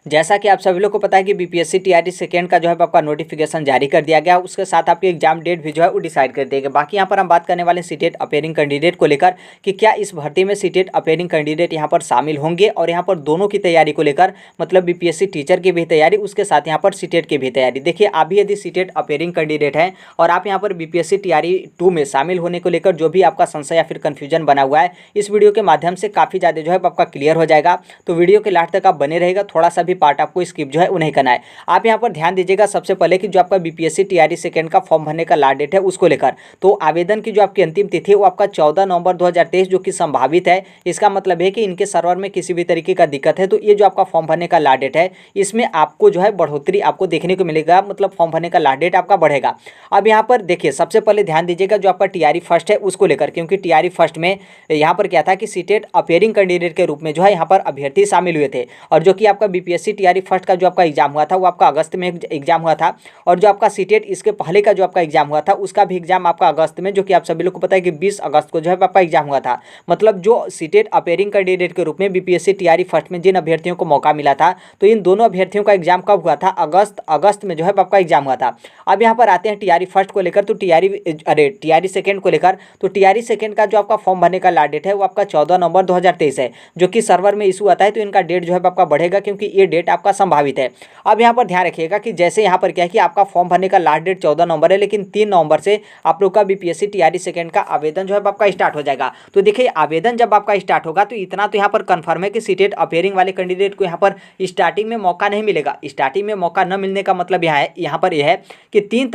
जैसा कि आप सभी लोग को पता है कि बीपीएससी टीआरटी सेकेंड का जो है आपका नोटिफिकेशन जारी कर दिया गया, उसके साथ आपकी एग्जाम डेट भी जो है वो डिसाइड कर दिया गया। बाकी यहाँ पर हम बात करने वाले सीटेट अपेयरिंग कैंडिडेट को लेकर कि क्या इस भर्ती में सीटेट अपेयरिंग कैंडिडेट यहाँ पर शामिल होंगे, और यहाँ पर दोनों की तैयारी को लेकर मतलब बीपीएससी टीचर की भी तैयारी, उसके साथ यहाँ पर सीटेट की भी तैयारी। देखिए, आप भी यदि सीटेट अपेयरिंग कैंडिडेट हैं और आप यहाँ पर बीपीएससी टीआरटी 2 में शामिल होने को लेकर जो भी आपका संशय या फिर कन्फ्यूजन बना हुआ है, इस वीडियो के माध्यम से काफ़ी ज़्यादा जो है आपका क्लियर हो जाएगा। तो वीडियो के लास्ट तक आप बने रहेगा, थोड़ा सा भी पार्ट आपको स्किप जो है वो नहीं करना है। आप यहाँ पर ध्यान दीजिएगा सबसे पहले कि जो आपका बीपीएससी टीआरटी सेकेंड का फॉर्म भरने का लास्ट डेट है उसको लेकर, तो आवेदन की जो आपकी अंतिम तिथि है वो आपका 14 नवंबर 2023 जो कि संभावित है। इसका मतलब है कि इनके सर्वर में किसी भी तरीके का दिक्कत है तो ये जो आपका फॉर्म भरने का लास्ट डेट है इसमें आपको जो है बढ़ोतरी आपको देखने को मिलेगा, मतलब फॉर्म भरने का लास्ट डेट आपका बढ़ेगा। अब यहाँ पर देखिए सबसे पहले ध्यान दीजिएगा जो आपका टीआरटी फर्स्ट है उसको लेकर, क्योंकि टीआरटी फर्स्ट में यहाँ पर क्या था कि सीटेट अपेयरिंग कैंडिडेट के रूप में जो है यहाँ पर अभ्यर्थी शामिल हुए थे, और जो कि आपका बीपीएससी टीआरटी फर्स्ट का जो आपका एग्जाम हुआ था वो आपका अगस्त में एग्जाम हुआ था, और जो आपका सीटेट इसके पहले का जो आपका एग्जाम हुआ था उसका भी एग्जाम आपका अगस्त में, जो कि आप सभी लोग को पता है कि 20 अगस्त को जो है आपका एग्जाम हुआ था। मतलब जो सीटेट अपेयरिंग कैंडिडेट के रूप में बीपीएससी टीआरटी फर्स्ट में जिन अभ्यर्थियों को मौका मिला था, तो इन दोनों अभ्यर्थियों का एग्जाम कब हुआ था? अगस्त में जो है आपका एग्जाम हुआ था। अब यहाँ पर आते हैं टीआरटी फर्स्ट को लेकर, तो टीआरटी सेकेंड को लेकर, तो टीआरटी सेकेंड का जो आपका फॉर्म भरने का लास्ट डेट है वो आपका 14 नवंबर 2023 है, जो कि सर्वर में इशू आता है तो इनका डेट जो है आपका बढ़ेगा, क्योंकि ये डेट आपका संभावित है। अब यहाँ पर ध्यान रखिएगा कि जैसे यहाँ पर क्या है कि आपका फॉर्म भरने का लास्ट डेट 14 नवंबर है, लेकिन 3 नवंबर से आप लोग का बीपीएससी टीआरटी सेकेंड का आवेदन जो है आपका स्टार्ट हो जाएगा। तो देखिए, आवेदन जब आपका स्टार्ट होगा तो इतना तो यहाँ पर कंफर्म है कि सीटेट अपेयरिंग वाले कैंडिडेट को यहाँ पर स्टार्टिंग में मौका नहीं मिलेगा। स्टार्टिंग में मौका न मिलने का मतलब यहाँ पर यह है कि 3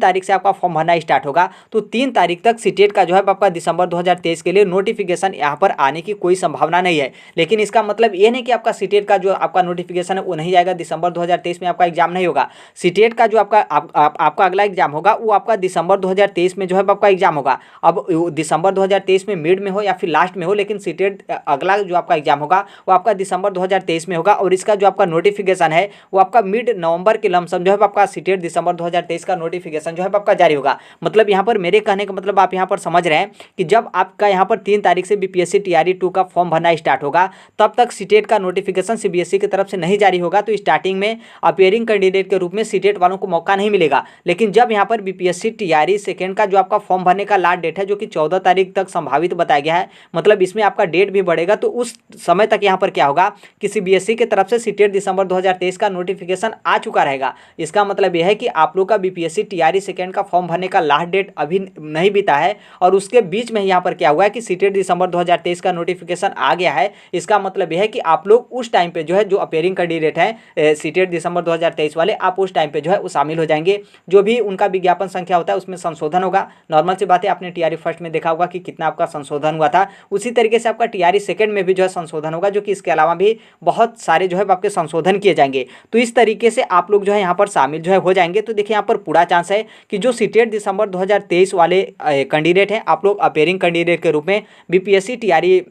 तारीख से आपका फॉर्म भरना स्टार्ट होगा, तो 3 तारीख तक सीटेट का जो है आपका दिसंबर 2023 के लिए नोटिफिकेशन यहाँ पर आने की कोई संभावना नहीं है। लेकिन इसका मतलब ये नहीं कि आपका सीटेट का जो आपका नोटिफिकेशन है वो नहीं आएगा, दिसंबर 2023 में आपका एग्जाम नहीं होगा। सीटेट का जो आपका अगला एग्जाम होगा वो आपका दिसंबर 2023 में जो है आपका एग्जाम होगा। अब दिसंबर 2023 में मिड में हो या फिर लास्ट में हो, लेकिन सीटेट अगला जो आपका एग्जाम होगा वो आपका दिसंबर 2023 में होगा, और इसका जो आपका नोटिफिकेशन है वो आपका मिड नवंबर के लमसम जो है आपका सीटेट दिसंबर 2023 का नोटिफिकेशन जो है आपका जारी होगा। मतलब यहाँ पर मेरे कहने का मतलब आप यहाँ पर समझ रहे हैं कि जब आपका यहाँ पर 3 तारीख से बीपीएससी टीआरटी 2 का फॉर्म भरना स्टार्ट होगा तब तक सीटेट का नोटिफिकेशन सीबीएसई की तरफ से नहीं जारी होगा, तो स्टार्टिंग में अपेयरिंग कैंडिडेट के रूप में सीटेट वालों को मौका नहीं मिलेगा। लेकिन जब यहाँ पर बीपीएससी टीआरटी सेकेंड का जो आपका फॉर्म भरने का लास्ट डेट है जो कि 14 तारीख तक संभावित बताया गया है, मतलब इसमें आपका डेट भी बढ़ेगा, तो उस समय तक यहाँ पर क्या होगा कि सीबीएसई की तरफ से सीटेट दिसंबर 2023 का नोटिफिकेशन आ चुका रहेगा। इसका मतलब यह है कि आप लोग का बीपीएससी टीआरटी सेकेंड का फॉर्म भरने का लास्ट डेट अभी नहीं बीता है, और उसके बीच में यहाँ पर क्या हुआ है कि सीटेट दिसंबर 2023 का नोटिफिकेशन आ गया है। इसका मतलब यह है कि आप लोग उस टाइम पे जो है जो अपेयरिंग कैंडिडेट हैं सीटेट दिसंबर 2023 वाले, आप उस टाइम पे जो है वो शामिल हो जाएंगे। जो भी उनका विज्ञापन संख्या होता है उसमें संशोधन होगा। नॉर्मल सी बात है, आपने टीआरटी फर्स्ट में देखा होगा कि कितना आपका संशोधन हुआ था, उसी तरीके से आपका टीआरटी सेकेंड में भी जो है संशोधन होगा, जो कि इसके अलावा भी बहुत सारे जो है आपके संशोधन किए जाएंगे। तो इस तरीके से आप लोग जो है यहाँ पर शामिल जो है हो जाएंगे। तो देखिए, यहाँ पर पूरा चांस है कि जो सीटेट दिसंबर 2023 वाले कैंडिडेट हैं, आप लोग अपेयरिंग कैंडिडेट के रूप में बीपीएससी टीआरटी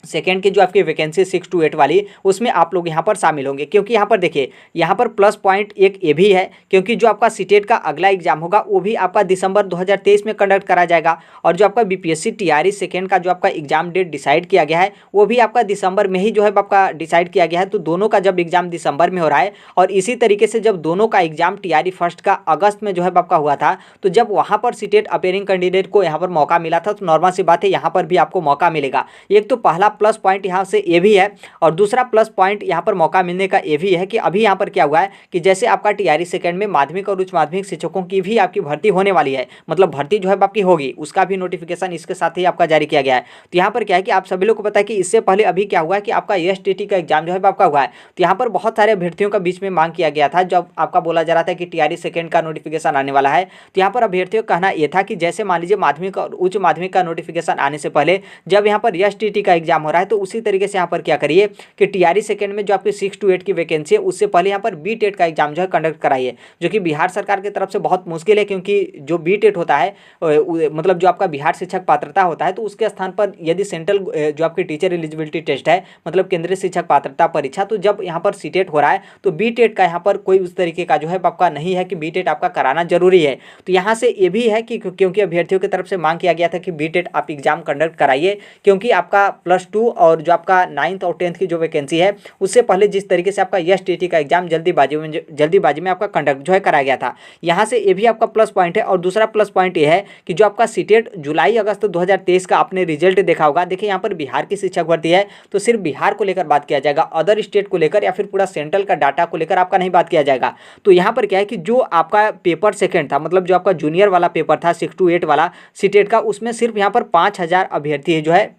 सेकेंड की जो आपकी वैकेंसी 6 to 8 वाली, उसमें आप लोग यहाँ पर शामिल होंगे। क्योंकि यहाँ पर देखिए, यहाँ पर प्लस पॉइंट एक ये भी है, क्योंकि जो आपका सीटेट का अगला एग्जाम होगा वो भी आपका दिसंबर 2023 में कंडक्ट करा जाएगा, और जो आपका बीपीएससी टीआरटी सेकेंड का जो आपका एग्जाम डेट डिसाइड किया गया है वो भी आपका दिसंबर में ही जो है आपका डिसाइड किया गया है। तो दोनों का जब एग्जाम दिसंबर में हो रहा है, और इसी तरीके से जब दोनों का एग्जाम टीआरटी फर्स्ट का अगस्त में जो है आपका हुआ था, तो जब वहाँ पर सीटेट अपेयरिंग कैंडिडेट को यहाँ पर मौका मिला था, तो नॉर्मल सी बात है यहाँ पर भी आपको मौका मिलेगा। एक तो पहला प्लस पॉइंट यहाँ से ये भी है, और दूसरा प्लस पॉइंट यहाँ पर मौका मिलने का ये भी है कि अभी यहाँ पर क्या हुआ है कि जैसे आपका टीआरटी सेकेंड में माध्यमिक और उच्च माध्यमिक शिक्षकों की भी आपकी भर्ती होने वाली है, मतलब भर्ती जो है आपकी होगी, उसका भी नोटिफिकेशन इसके साथ ही आपका जारी किया गया है। तो यहाँ पर क्या है कि आप सभी लोग को पता है कि इससे पहले अभी क्या हुआ है कि आपका एसटीटी का एग्जाम जो है आपका हुआ है, तो यहाँ पर बहुत सारे अभ्यर्थियों का बीच में मांग किया गया था, जब आपका बोला जा रहा था कि टीआरटी सेकेंड का नोटिफिकेशन आने वाला है, तो यहाँ पर अभ्यर्थियों का कहना यह था कि जैसे मान लीजिए माध्यमिक और उच्च माध्यमिक का नोटिफिकेशन आने से पहले जब यहाँ पर एसटीटी का एग्जाम हो रहा है, तो उसी तरीके से यहाँ पर क्या करिए कि टीआरटी सेकेंड में जो आपकी 6 to 8 की वैकेंसी है उससे पहले यहाँ पर बीटेट का एग्जाम जो है कंडक्ट कराइए, जो कि बिहार सरकार की तरफ से बहुत मुश्किल है, क्योंकि जो बीटेट होता है मतलब जो आपका बिहार शिक्षक पात्रता होता है, तो उसके स्थान पर यदि सेंट्रल जो आपकी टीचर एलिजिबिलिटी टेस्ट है, मतलब केंद्रीय शिक्षक पात्रता परीक्षा, तो जब यहाँ पर सीटेट हो रहा है तो बीटेट का यहाँ पर कोई उस तरीके का जो है आपका नहीं है कि बीटेट आपका कराना जरूरी है। तो यहाँ से ये भी है कि क्योंकि अभ्यर्थियों की तरफ से मांग किया गया था कि बीटेट आप एग्जाम कंडक्ट कराइए, क्योंकि आपका +2 और जो आपका 9th और 10th की जो वैकेंसी है उससे पहले जिस तरीके से आपका एसटीटी का एग्जाम जल्दीबाजी में आपका कंडक्ट जो है कराया गया था, यहाँ से ये भी आपका प्लस पॉइंट है। और दूसरा प्लस पॉइंट ये है कि जो आपका सीटेट जुलाई अगस्त 2023 का आपने रिजल्ट देखा होगा, देखिए यहाँ पर बिहार की शिक्षक भर्ती है तो सिर्फ बिहार को लेकर बात किया जाएगा, अदर स्टेट को लेकर या फिर पूरा सेंट्रल का डाटा को लेकर आपका नहीं बात किया जाएगा। तो यहाँ पर क्या है कि जो आपका पेपर सेकेंड था, मतलब जो आपका जूनियर वाला पेपर था 6 to 8 वाला सीटेट का, उसमें सिर्फ यहाँ पर 5000 अभ्यर्थी जो है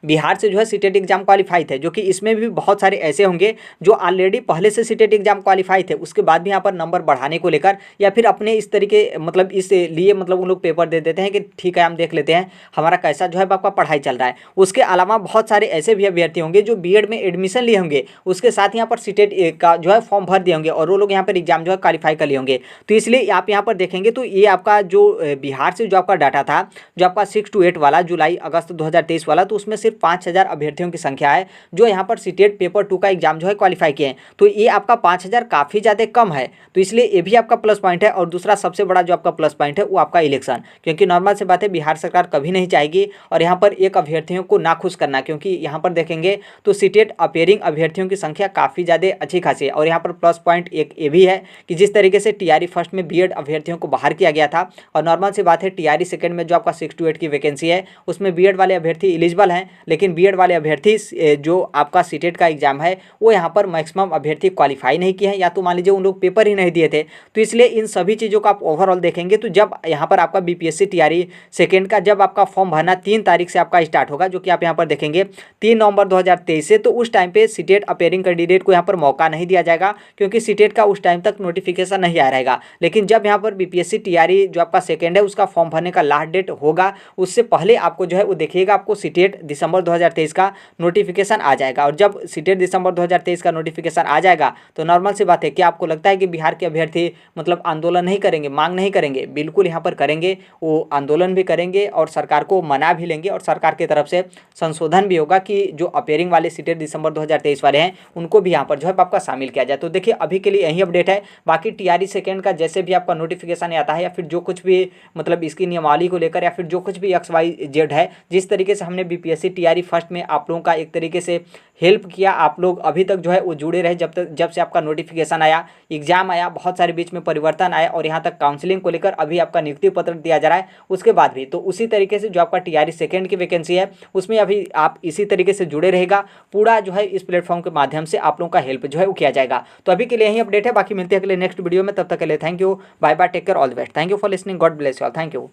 बिहार से जो है सीटेट एग्जाम क्वालिफाई थे, जो कि इसमें भी बहुत सारे ऐसे होंगे जो ऑलरेडी पहले से सीटेट एग्जाम क्वालिफाई थे, उसके बाद भी यहाँ पर नंबर बढ़ाने को लेकर या फिर अपने इस तरीके मतलब इस लिए मतलब उन लोग पेपर दे देते हैं कि ठीक है हम देख लेते हैं हमारा कैसा जो है आपका पढ़ाई चल रहा है। उसके अलावा बहुत सारे ऐसे भी अभ्यर्थी होंगे जो बीएड में एडमिशन लिए होंगे, उसके साथ यहाँ पर सीटेट का जो है फॉर्म भर दिए होंगे और वो लोग यहाँ पर एग्जाम जो है क्वालिफाई कर लिए होंगे। तो इसलिए आप यहाँ पर देखेंगे तो ये आपका जो बिहार से जो आपका डाटा था, जो आपका 6 to 8 वाला जुलाई अगस्त 2023 वाला, तो उसमें सिर्फ 5000 अभ्यर्थियों की संख्या है जो यहाँ पर सीटेट पेपर 2 का एग्जाम जो है क्वालिफाई किए हैं। तो ये आपका 5000 काफ़ी ज़्यादा कम है, तो इसलिए ये भी आपका प्लस पॉइंट है। और दूसरा सबसे बड़ा जो आपका प्लस पॉइंट है वो आपका इलेक्शन, क्योंकि नॉर्मल से बात है बिहार सरकार कभी नहीं चाहेगी और यहाँ पर एक अभ्यर्थियों को नाखुश करना, क्योंकि यहाँ पर देखेंगे तो सीटेट अपेयरिंग अभ्यर्थियों की संख्या काफ़ी ज़्यादा अच्छी खासी है। और यहाँ पर प्लस पॉइंट एक ये भी है कि जिस तरीके से टीआरई फर्स्ट में बीएड अभ्यर्थियों को बाहर किया गया था और नॉर्मल सी बात है टीआरई सेकंड में जो आपका 6 to 8 की वैकेंसी है उसमें बीएड वाले अभ्यर्थी एलिजिबल हैं, लेकिन बीएड वाले अभ्यर्थी जो आपका सीटेट का एग्जाम है वो यहाँ पर मैक्सिमम अभ्यर्थी क्वालिफाई नहीं किए हैं, या तो मान लीजिए उन लोग पेपर ही नहीं दिए थे। तो इसलिए इन सभी चीज़ों का आप ओवरऑल देखेंगे तो जब यहाँ पर आपका बीपीएससी टीआरई सेकेंड का जब आपका फॉर्म भरना 3 तारीख से आपका स्टार्ट होगा, जो कि आप यहाँ पर देखेंगे 3 नवंबर 2023 से, तो उस टाइम पे सीटेट अपेयरिंग कैंडिडेट को यहाँ पर मौका नहीं दिया जाएगा, क्योंकि सीटेट का उस टाइम तक नोटिफिकेशन नहीं आ रहेगा। लेकिन जब यहाँ पर बीपीएससी टीआरई जो आपका सेकेंड है उसका फॉर्म भरने का लास्ट डेट होगा, उससे पहले आपको जो है वो देखिएगा आपको सीटेट दिसंबर 2023 का नोटिफिकेशन आ जाएगा। और जब सीटेट दिसंबर 2023 का नोटिफिकेशन आ जाएगा तो नॉर्मल सी बात है कि आपको लगता है कि बिहार के अभ्यर्थी मतलब आंदोलन नहीं करेंगे, मांग नहीं करेंगे? बिल्कुल यहाँ पर करेंगे, वो आंदोलन भी करेंगे और सरकार को मना भी लेंगे और सरकार की तरफ से संशोधन भी होगा कि जो अपेयरिंग वाले सीटेट दिसंबर 2023 वाले हैं उनको भी यहाँ पर जो है आपका शामिल किया जाए। तो देखिए अभी के लिए यही अपडेट है, बाकी टीआरई सेकेंड का जैसे भी आपका नोटिफिकेशन आता है या फिर जो कुछ भी मतलब इसकी नियमावली को लेकर या फिर जो कुछ भी XYZ है, जिस तरीके से हमने बीपीएससी टीआरई फर्स्ट में आप लोगों का एक तरीके से हेल्प किया, आप लोग अभी तक जो है वो जुड़े रहे जब से आपका नोटिफिकेशन आया, एग्जाम आया, बहुत सारे बीच में परिवर्तन आया और यहाँ तक काउंसलिंग को लेकर अभी आपका नियुक्ति पत्र दिया जा रहा है उसके बाद भी। तो उसी तरीके से जो आपका टीआरई सेकेंड की वैकेंसी है उसमें अभी आप इसी तरीके से जुड़े रहेगा, पूरा जो है इस प्लेटफॉर्म के माध्यम से आप लोगों का हेल्प जो है वो किया जाएगा। तो अभी के लिए यही अपडेट है, बाकी मिलते हैं अगले नेक्स्ट वीडियो में, तब तक के लिए thank you, bye bye, take care, all the best, thank you for listening, God bless you all, thank you.